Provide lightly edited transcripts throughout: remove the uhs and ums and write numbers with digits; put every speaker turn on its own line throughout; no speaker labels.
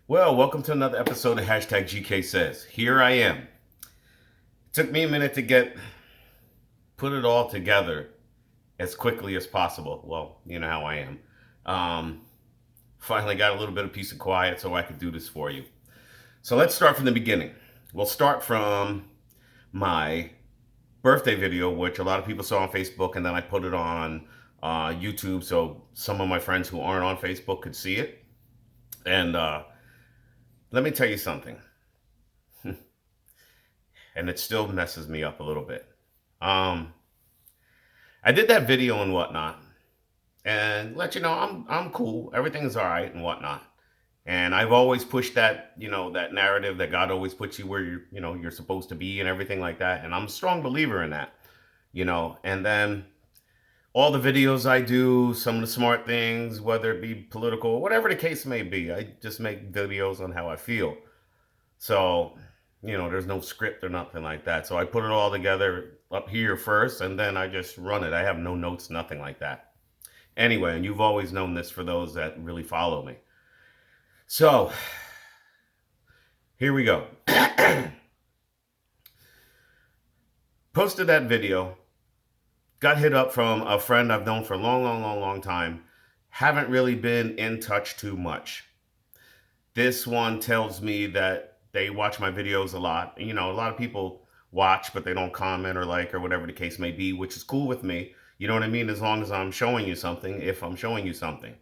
Well, welcome to another episode of Hashtag GK Says. Here I am. Took me a minute to put it all together as quickly as possible. Well, you know how I am. Um, Finally got a little bit of peace and quiet so I could do this for you. So let's start from the beginning. We'll start from my birthday video, which a lot of people saw on Facebook, and then I put it on YouTube so some of my friends who aren't on Facebook could see it. And let me tell you something. And it still messes me up a little bit. Um, I did that video and whatnot, and let you know I'm cool. Everything's all right and whatnot. And I've always pushed that that narrative that God always puts you where you're supposed to be and everything like that. And I'm a strong believer in that. And then all the videos I do, some of the smart things, whether it be political, whatever the case may be, I just make videos on how I feel. So, there's no script or nothing like that. So I put it all together up here first and then I just run it. I have no notes, nothing like that. Anyway, and you've always known this for those that really follow me. So here we go. Posted that video, got hit up from a friend I've known for a long, long, long, long time. Haven't really been in touch too much. This one tells me that they watch my videos a lot. A lot of people watch, but they don't comment or like or whatever the case may be, which is cool with me. You know what I mean? As long as I'm showing you something, if I'm showing you something.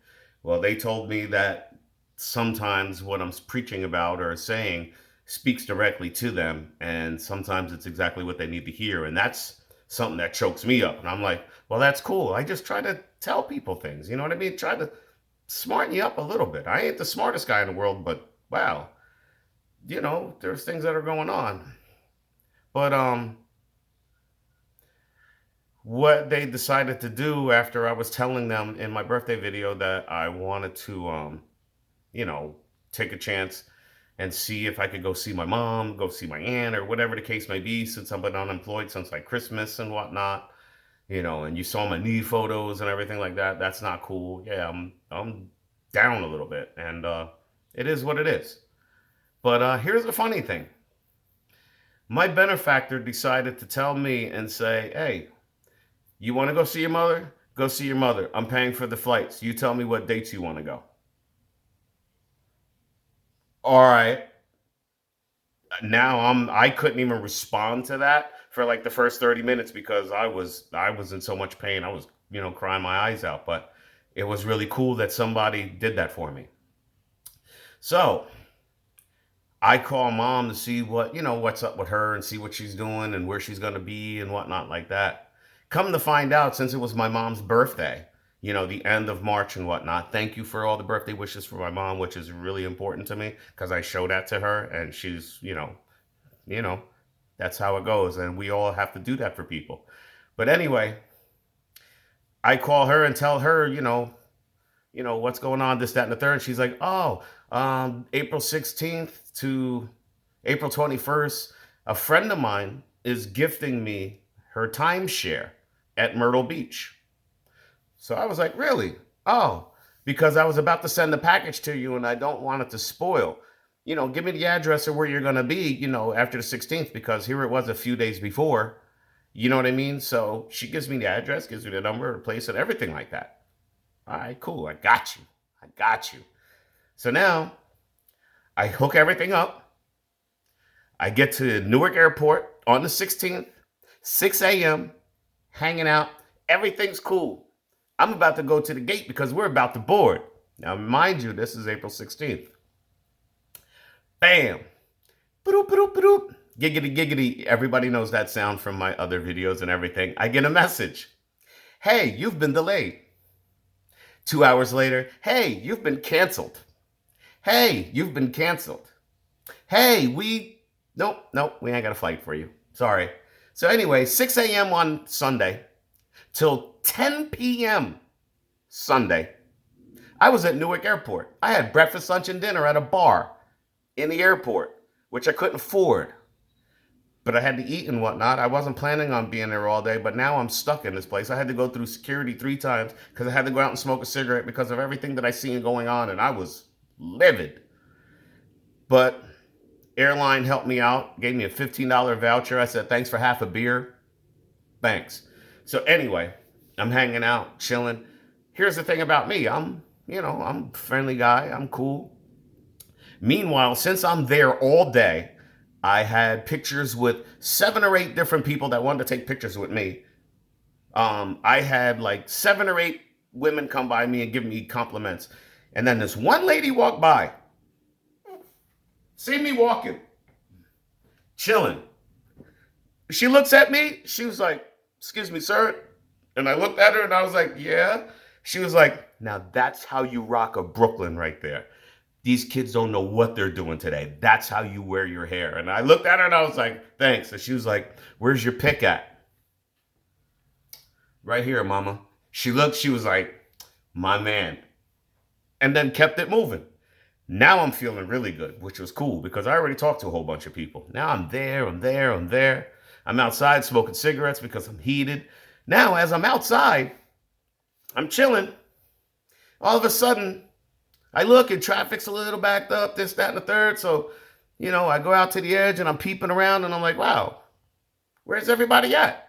Well, they told me that sometimes what I'm preaching about or saying speaks directly to them, and sometimes it's exactly what they need to hear. And that's something that chokes me up. And I'm like, well, that's cool. I just try to tell people things. You know what I mean? Try to smarten you up a little bit. I ain't the smartest guy in the world, but wow, there's things that are going on. But what they decided to do after I was telling them in my birthday video that I wanted to you know, take a chance and see if I could go see my mom, go see my aunt, or whatever the case may be, since I've been unemployed since like Christmas and whatnot. And you saw my knee photos and everything like that. That's not cool. Yeah, I'm down a little bit, and it is what it is. But here's the funny thing: my benefactor decided to tell me and say, "Hey, you want to go see your mother? Go see your mother. I'm paying for the flights. You tell me what dates you want to go." All right. Now I couldn't even respond to that for like the first 30 minutes because I was in so much pain. I was, crying my eyes out, but it was really cool that somebody did that for me. So, I call mom to see what's up with her and see what she's doing and where she's going to be and whatnot like that. Come to find out, since it was my mom's birthday, the end of March and whatnot. Thank you for all the birthday wishes for my mom, which is really important to me because I show that to her and she's, you know, that's how it goes. And we all have to do that for people. But anyway, I call her and tell her, what's going on, this, that, and the third. She's like, oh, April 16th to April 21st, a friend of mine is gifting me her timeshare at Myrtle Beach. So I was like, really? Oh, because I was about to send the package to you and I don't want it to spoil. Give me the address of where you're going to be, after the 16th, because here it was a few days before. You know what I mean? So she gives me the address, gives me the number, the place, and everything like that. All right, cool. I got you. I got you. So now I hook everything up. I get to Newark Airport on the 16th, 6 a.m., hanging out. Everything's cool. I'm about to go to the gate because we're about to board. Now, mind you, this is April 16th. Bam. Ba-doop, ba-doop, ba-doop. Giggity, giggity. Everybody knows that sound from my other videos and everything. I get a message. Hey, you've been delayed. 2 hours later, hey, you've been canceled. Hey, you've been canceled. Hey, nope, we ain't got a flight for you. Sorry. So anyway, 6 a.m. on Sunday till 10 p.m. Sunday, I was at Newark Airport. I had breakfast, lunch, and dinner at a bar in the airport, which I couldn't afford. But I had to eat and whatnot. I wasn't planning on being there all day, but now I'm stuck in this place. I had to go through security 3 times because I had to go out and smoke a cigarette because of everything that I seen going on, and I was livid. But airline helped me out, gave me a $15 voucher. I said, thanks for half a beer. Thanks. So anyway, I'm hanging out, chilling. Here's the thing about me. I'm a friendly guy. I'm cool. Meanwhile, since I'm there all day, I had pictures with 7 or 8 different people that wanted to take pictures with me. I had like 7 or 8 women come by me and give me compliments. And then this one lady walked by, see me walking, chilling. She looks at me. She was like, excuse me, sir. And I looked at her and I was like, yeah. She was like, now that's how you rock a Brooklyn right there. These kids don't know what they're doing today. That's how you wear your hair. And I looked at her and I was like, thanks. And she was like, where's your pick at? Right here, mama. She looked, she was like, my man. And then kept it moving. Now I'm feeling really good, which was cool because I already talked to a whole bunch of people. Now I'm there. I'm outside smoking cigarettes because I'm heated. Now, as I'm outside, I'm chilling. All of a sudden, I look and traffic's a little backed up, this, that, and the third. So, I go out to the edge and I'm peeping around and I'm like, wow, where's everybody at?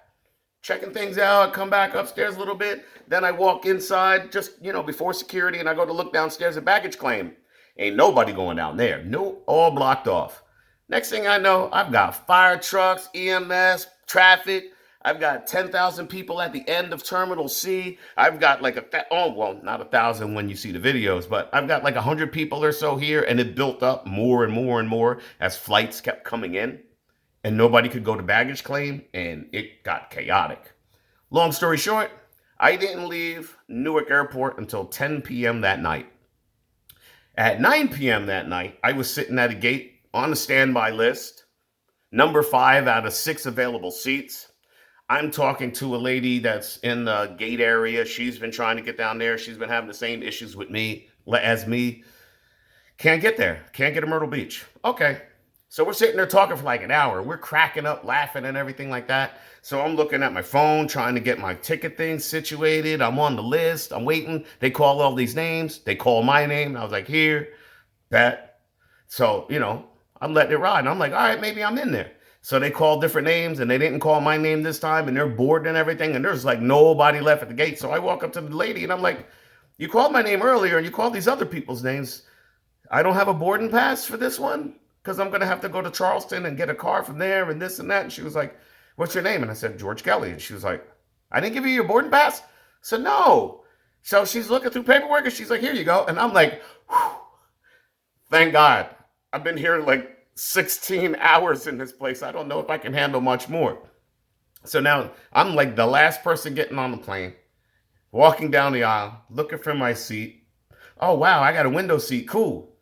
Checking things out, come back upstairs a little bit. Then I walk inside just, before security and I go to look downstairs at baggage claim. Ain't nobody going down there. No, all blocked off. Next thing I know, I've got fire trucks, EMS, traffic. I've got 10,000 people at the end of Terminal C. I've got like not 1,000 when you see the videos, but I've got like 100 people or so here, and it built up more and more and more as flights kept coming in, and nobody could go to baggage claim, and it got chaotic. Long story short, I didn't leave Newark Airport until 10 p.m. that night. At 9 p.m. that night, I was sitting at a gate on the standby list, number 5 out of 6 available seats. I'm talking to a lady that's in the gate area. She's been trying to get down there. She's been having the same issues with me as me. Can't get there. Can't get to Myrtle Beach. Okay. So we're sitting there talking for like an hour. We're cracking up, laughing and everything like that. So I'm looking at my phone, trying to get my ticket thing situated. I'm on the list. I'm waiting. They call all these names. They call my name. I was like, here, that. So, I'm letting it ride. And I'm like, all right, maybe I'm in there. So they called different names and they didn't call my name this time and they're bored and everything. And there's like nobody left at the gate. So I walk up to the lady and I'm like, you called my name earlier and you called these other people's names. I don't have a boarding pass for this one because I'm going to have to go to Charleston and get a car from there and this and that. And she was like, what's your name? And I said, George Kelly. And she was like, I didn't give you your boarding pass? I said, no. So she's looking through paperwork and she's like, here you go. And I'm like, whew, thank God. I've been here like 16 hours in this place. I don't know if I can handle much more. So now I'm like the last person getting on the plane, walking down the aisle, looking for my seat. Oh, wow, I got a window seat. Cool.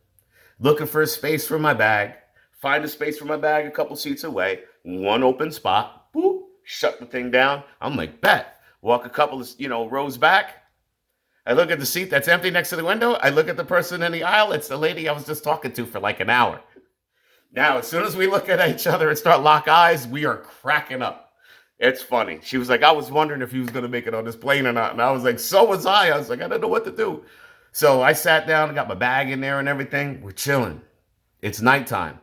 Looking for a space for my bag. Find a space for my bag a couple seats away. One open spot. Boop. Shut the thing down. I'm like, bet. Walk a couple of, rows back. I look at the seat that's empty next to the window. I look at the person in the aisle. It's the lady I was just talking to for like an hour. Now, as soon as we look at each other and start lock eyes, we are cracking up. It's funny. She was like, I was wondering if he was going to make it on this plane or not. And I was like, so was I. I was like, I don't know what to do. So I sat down and got my bag in there and everything. We're chilling. It's nighttime.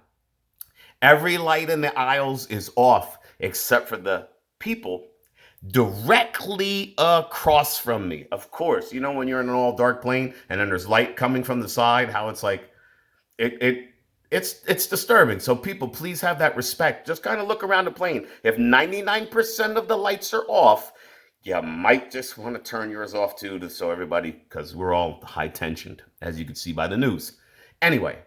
Every light in the aisles is off except for the people directly across from me. Of course, when you're in an all dark plane and then there's light coming from the side, how it's like, it's disturbing. So people, please have that respect. Just kind of look around the plane. If 99% of the lights are off, you might just want to turn yours off too, so everybody, because we're all high tensioned, as you can see by the news. Anyway,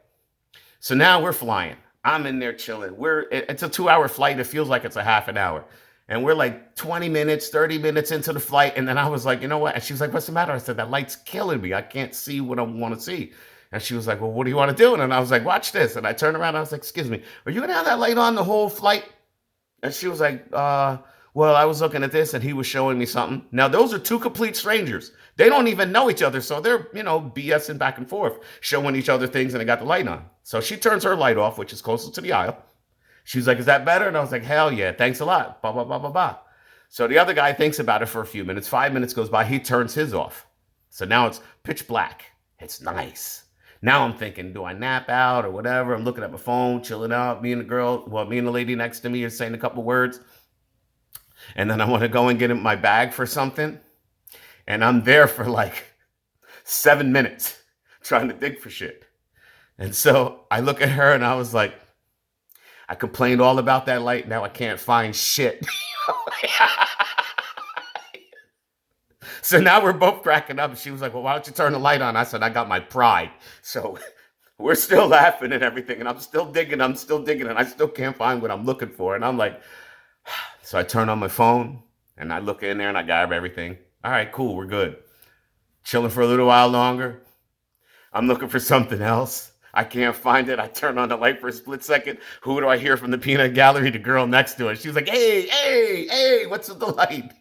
so now we're flying. I'm in there chilling. It's a 2-hour flight. It feels like it's a half an hour. And we're like 20 minutes, 30 minutes into the flight. And then I was like, you know what? And she was like, what's the matter? I said, that light's killing me. I can't see what I want to see. And she was like, well, what do you want to do? And I was like, watch this. And I turned around and I was like, excuse me, are you going to have that light on the whole flight? And she was like, well, I was looking at this and he was showing me something. Now, those are two complete strangers. They don't even know each other. So they're, BSing back and forth, showing each other things and they got the light on. So she turns her light off, which is closer to the aisle. She was like, is that better? And I was like, hell yeah, thanks a lot. Blah, blah, blah, blah, blah. So the other guy thinks about it for a few minutes. 5 minutes goes by. He turns his off. So now it's pitch black. It's nice. Now I'm thinking, do I nap out or whatever? I'm looking at my phone, chilling out. Me and the lady next to me are saying a couple words. And then I want to go and get in my bag for something. And I'm there for like 7 minutes trying to dig for shit. And so I look at her and I was like, I complained all about that light. Now I can't find shit. So now we're both cracking up. She was like, well, why don't you turn the light on? I said, I got my pride. So we're still laughing and everything. And I'm still digging. And I still can't find what I'm looking for. And I'm like, so I turn on my phone and I look in there and I grab everything. All right, cool. We're good. Chilling for a little while longer. I'm looking for something else. I can't find it. I turn on the light for a split second. Who do I hear from the peanut gallery? The girl next to it. She was like, hey, what's with the light?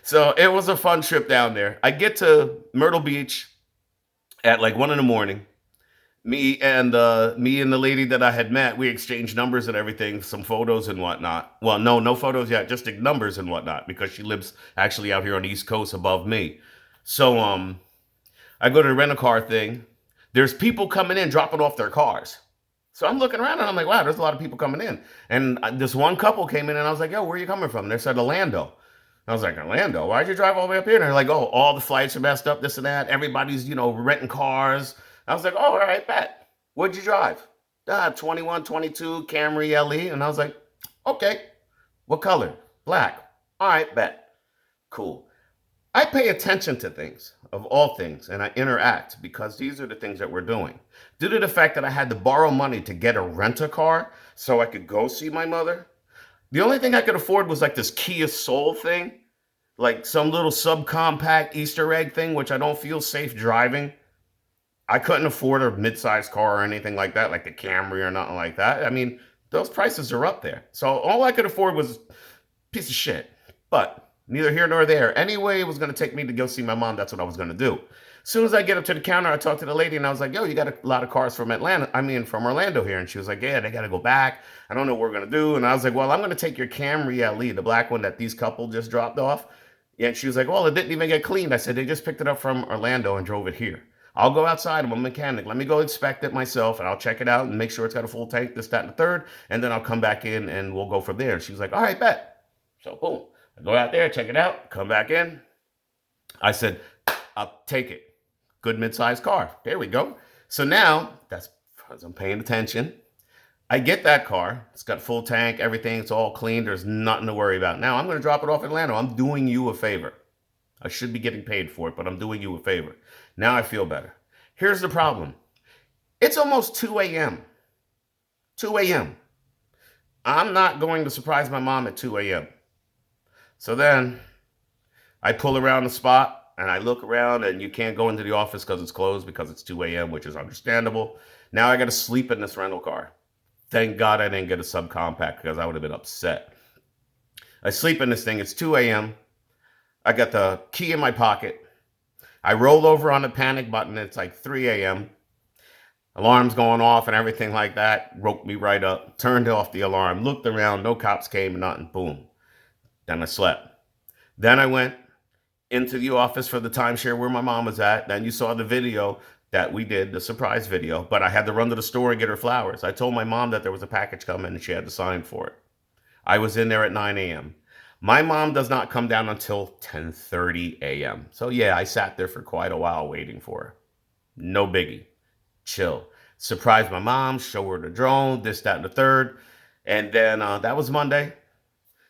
So it was a fun trip down there. I get to Myrtle Beach at like 1 in the morning. Me and the lady that I had met, we exchanged numbers and everything, some photos and whatnot. Well, no photos yet, just the numbers and whatnot, because she lives actually out here on the East Coast above me. So I go to the rent a car thing. There's people coming in, dropping off their cars. So I'm looking around and I'm like, wow, there's a lot of people coming in. And this one couple came in and I was like, yo, where are you coming from? They said Orlando. I was like, Orlando, why'd you drive all the way up here? And they're like, oh, all the flights are messed up, this and that. Everybody's, renting cars. I was like, oh, all right, bet. What'd you drive? 21, 22 Camry LE. And I was like, okay. What color? Black. All right, bet. Cool. I pay attention to things, of all things, and I interact because these are the things that we're doing. Due to the fact that I had to borrow money to get a rent-a-car so I could go see my mother, the only thing I could afford was like this Kia Soul thing, like some little subcompact Easter egg thing, which I don't feel safe driving. I couldn't afford a mid-sized car or anything like that, like the Camry or nothing like that. I mean, those prices are up there. So all I could afford was a piece of shit. But neither here nor there. Anyway, it was going to take me to go see my mom. That's what I was going to do. As soon as I get up to the counter, I talk to the lady and I was like, yo, you got a lot of cars from from Orlando here. And she was like, yeah, they got to go back. I don't know what we're going to do. And I was like, well, I'm going to take your Camry LE, the black one that these couple just dropped off. Yeah, and she was like, well, it didn't even get cleaned. I said, they just picked it up from Orlando and drove it here. I'll go outside. I'm a mechanic. Let me go inspect it myself and I'll check it out and make sure it's got a full tank, this, that, and the third. And then I'll come back in and we'll go from there. And she was like, all right, bet. So boom. I go out there, check it out, come back in. I said, I'll take it. Good mid-sized car. There we go. So now, that's because I'm paying attention. I get that car. It's got full tank, everything. It's all clean. There's nothing to worry about. Now I'm going to drop it off in Atlanta. I'm doing you a favor. I should be getting paid for it, but I'm doing you a favor. Now I feel better. Here's the problem. It's almost 2 a.m. 2 a.m. I'm not going to surprise my mom at 2 a.m. So then I pull around the spot and I look around and you can't go into the office because it's closed because it's 2 a.m., which is understandable. Now I got to sleep in this rental car. Thank God I didn't get a subcompact because I would have been upset. I sleep in this thing. It's 2 a.m. I got the key in my pocket. I roll over on the panic button. It's like 3 a.m. Alarm's going off and everything like that. Woke me right up. Turned off the alarm. Looked around. No cops came. Nothing. Boom. Then I slept. Then I went into the office for the timeshare where my mom was at. Then you saw the video that we did, the surprise video. But I had to run to the store and get her flowers. I told my mom that there was a package coming and she had to sign for it. I was in there at 9 a.m. My mom does not come down until 10:30 a.m. So yeah, I sat there for quite a while waiting for her. No biggie. Chill. Surprised my mom, show her the drone, this, that, and the third. And then that was Monday.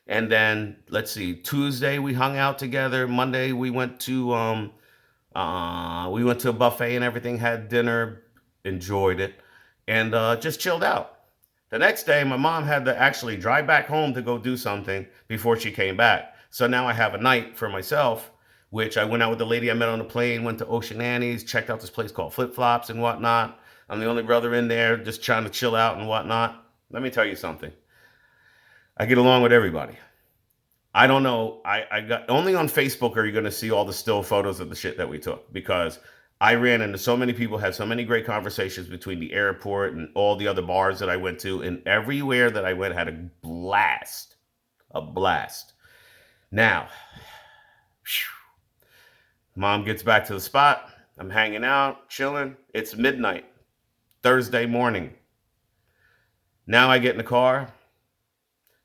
And then let's see, Tuesday we hung out together. Monday we went to a buffet and everything, had dinner, enjoyed it, and just chilled out. The next day, my mom had to actually drive back home to go do something before she came back. So now I have a night for myself, which I went out with the lady I met on the plane, went to Ocean Annie's, checked out this place called Flip Flops and whatnot. I'm the only brother in there just trying to chill out and whatnot. Let me tell you something. I get along with everybody. I don't know. I got only on Facebook are you going to see all the still photos of the shit that we took because I ran into so many people, had so many great conversations between the airport and all the other bars that I went to, and everywhere that I went had a blast. A blast. Now, mom gets back to the spot. I'm hanging out, chilling. It's midnight, Thursday morning. Now I get in the car.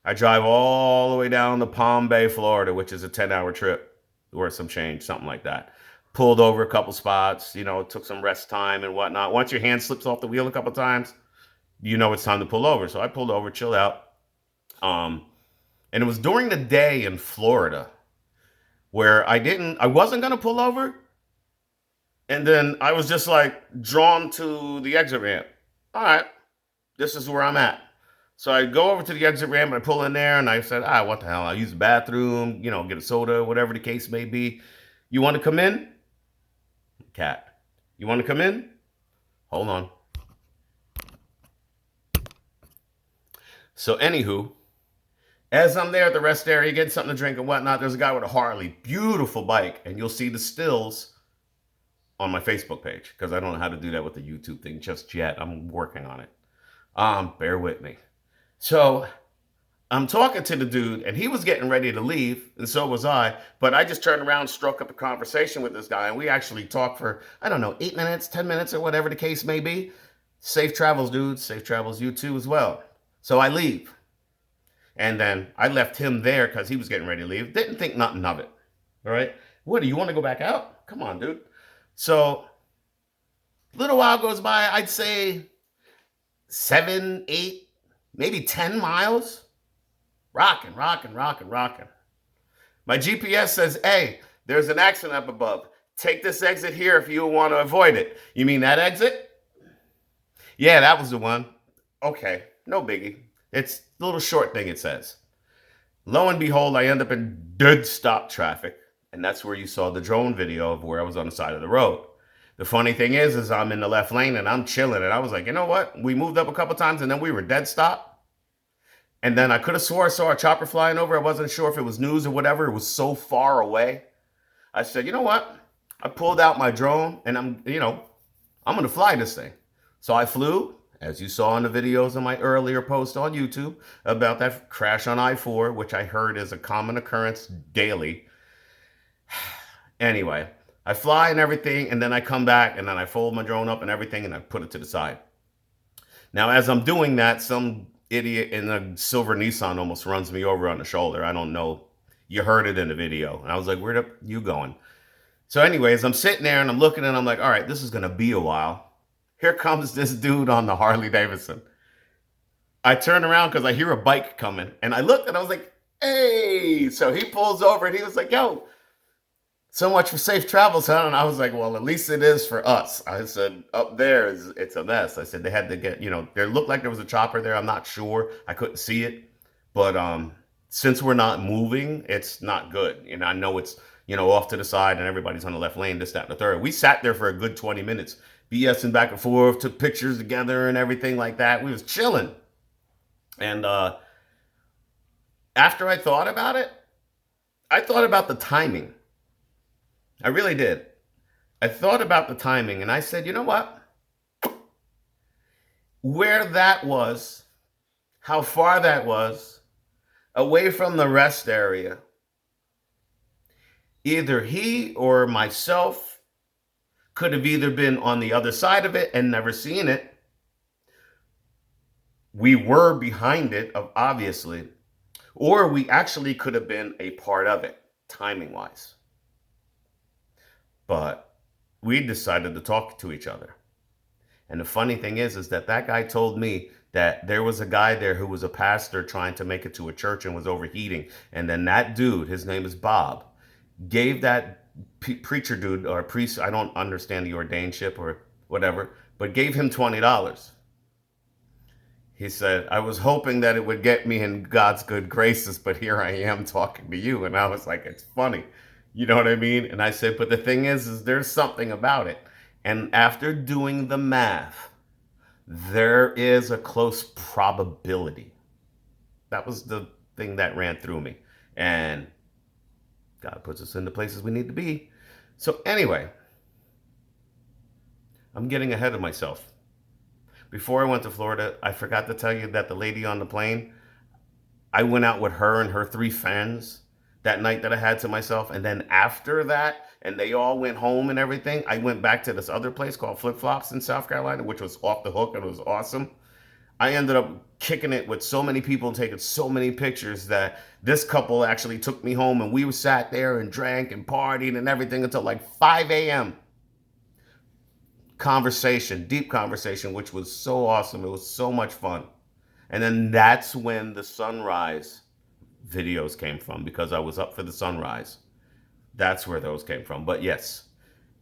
I drive all the way down to Palm Bay, Florida, which is a 10-hour trip or some change, something like that. Pulled over a couple spots, took some rest time and whatnot. Once your hand slips off the wheel a couple times, you know it's time to pull over. So I pulled over, chilled out. Um, and it was during the day in Florida where I wasn't gonna pull over, and then I was just like drawn to the exit ramp. All right, this is where I'm at. So I go over to the exit ramp and I pull in there and I said, what the hell? I'll use the bathroom, get a soda, whatever the case may be. You want to come in? Cat. You want to come in? Hold on. So, anywho, as I'm there at the rest area, getting something to drink and whatnot, there's a guy with a Harley, beautiful bike, and you'll see the stills on my Facebook page because I don't know how to do that with the YouTube thing just yet. I'm working on it. Bear with me. So I'm talking to the dude, and he was getting ready to leave, and so was I. But I just turned around, struck up a conversation with this guy, and we actually talked for, I don't know, 8 minutes, 10 minutes, or whatever the case may be. Safe travels, dude. Safe travels, you too, as well. So I leave. And then I left him there because he was getting ready to leave. Didn't think nothing of it. All right. What, do you want to go back out? Come on, dude. So a little while goes by, I'd say 7, 8, maybe 10 miles. Rocking. My GPS says, hey, there's an accident up above. Take this exit here if you want to avoid it. You mean that exit? Yeah, that was the one. Okay, no biggie. It's a little short thing, it says. Lo and behold, I end up in dead stop traffic. And that's where you saw the drone video of where I was on the side of the road. The funny thing is I'm in the left lane and I'm chilling. And I was like, you know what? We moved up a couple times and then we were dead stop. And then I could have swore I saw a chopper flying over. I wasn't sure if it was news or whatever. It was so far away. I said, you know what? I pulled out my drone and I'm going to fly this thing. So I flew, as you saw in the videos in my earlier post on YouTube about that crash on I-4, which I heard is a common occurrence daily. Anyway, I fly and everything, and then I come back and then I fold my drone up and everything and I put it to the side. Now, as I'm doing that, some idiot in a silver Nissan almost runs me over on the shoulder. I don't know. You heard it in the video. And I was like, where are you going? So anyways, I'm sitting there and I'm looking and I'm like, all right, this is going to be a while. Here comes this dude on the Harley Davidson. I turn around because I hear a bike coming. And I looked and I was like, hey. So he pulls over and he was like, yo, so much for safe travels, huh? And I was like, well, at least it is for us. I said, up there, it's a mess. I said they had to get, there looked like there was a chopper there. I'm not sure. I couldn't see it. But since we're not moving, it's not good. I know it's, off to the side and everybody's on the left lane, this, that, and the third. We sat there for a good 20 minutes, BSing back and forth, took pictures together and everything like that. We was chilling. And after I thought about it, I thought about the timing. I really did. I thought about the timing and I said, you know what? Where that was, how far that was, away from the rest area, either he or myself could have either been on the other side of it and never seen it. We were behind it, obviously, or we actually could have been a part of it, timing-wise. But we decided to talk to each other. And the funny thing is that guy told me that there was a guy there who was a pastor trying to make it to a church and was overheating. And then that dude, his name is Bob, gave that preacher dude or priest, I don't understand the ordainship or whatever, but gave him $20. He said, I was hoping that it would get me in God's good graces, but here I am talking to you. And I was like, it's funny. You know what I mean? And I said, but the thing is there's something about it. And after doing the math, there is a close probability. That was the thing that ran through me. And God puts us in the places we need to be. So anyway, I'm getting ahead of myself. Before I went to Florida, I forgot to tell you that the lady on the plane, I went out with her and her 3 friends. that night that I had to myself. And then after that, and they all went home and everything, I went back to this other place called Flip Flops in South Carolina, which was off the hook and it was awesome. I ended up kicking it with so many people and taking so many pictures that this couple actually took me home and we sat there and drank and partied and everything until like 5 a.m. Conversation, deep conversation, which was so awesome. It was so much fun. And then that's when the sunrise videos came from because I was up for the sunrise. That's where those came from. But yes,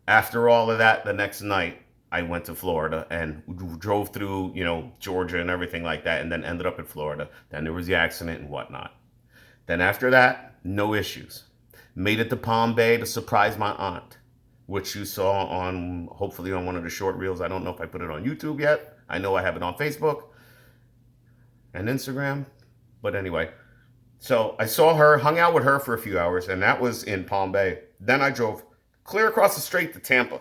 after all of that, the next night I went to Florida and drove through, Georgia and everything like that, and then ended up in Florida. Then there was the accident and whatnot. Then after that, no issues. Made it to Palm Bay to surprise my aunt, which you saw on, hopefully on one of the short reels. I don't know if I put it on YouTube yet. I know I have it on Facebook and Instagram. But anyway, so I saw her, hung out with her for a few hours, and that was in Palm Bay. Then I drove clear across the strait to Tampa,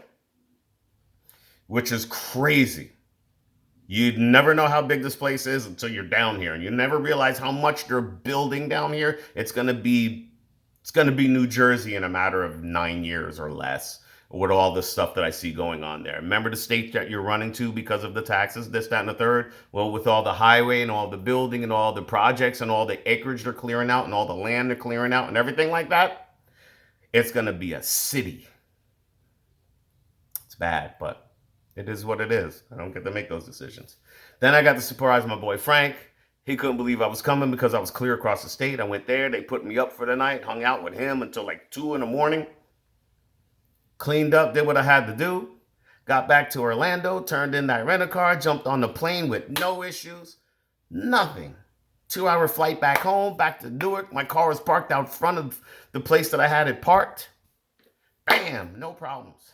which is crazy. You'd never know how big this place is until you're down here, and you never realize how much they're building down here. It's gonna be New Jersey in a matter of 9 years or less with all the stuff that I see going on there. Remember the state that you're running to because of the taxes, this, that, and the third? Well, with all the highway and all the building and all the projects and all the acreage they're clearing out and all the land they're clearing out and everything like that, it's gonna be a city. It's bad, but it is what it is. I don't get to make those decisions. Then I got to surprise my boy Frank. He couldn't believe I was coming because I was clear across the state. I went there. They put me up for the night, hung out with him until like 2 in the morning. Cleaned up, did what I had to do. Got back to Orlando, turned in that rental car, jumped on the plane with no issues. Nothing. 2-hour flight back home, back to Newark. My car was parked out front of the place that I had it parked. Bam, no problems.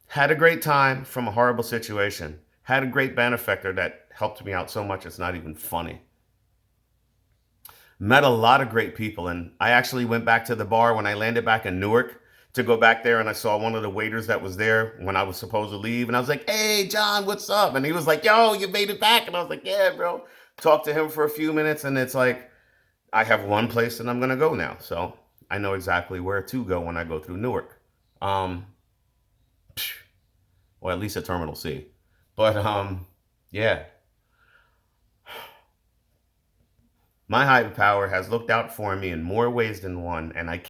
Had a great time from a horrible situation. Had a great benefactor that helped me out so much it's not even funny. Met a lot of great people, and I actually went back to the bar when I landed back in Newark to go back there, and I saw one of the waiters that was there when I was supposed to leave, and I was like, "Hey, John, what's up?" And he was like, "Yo, you made it back," and I was like, "Yeah, bro." Talked to him for a few minutes, and it's like I have one place that I'm gonna go now, so I know exactly where to go when I go through Newark. Um, or at least at Terminal C. But yeah, my higher power has looked out for me in more ways than one, and I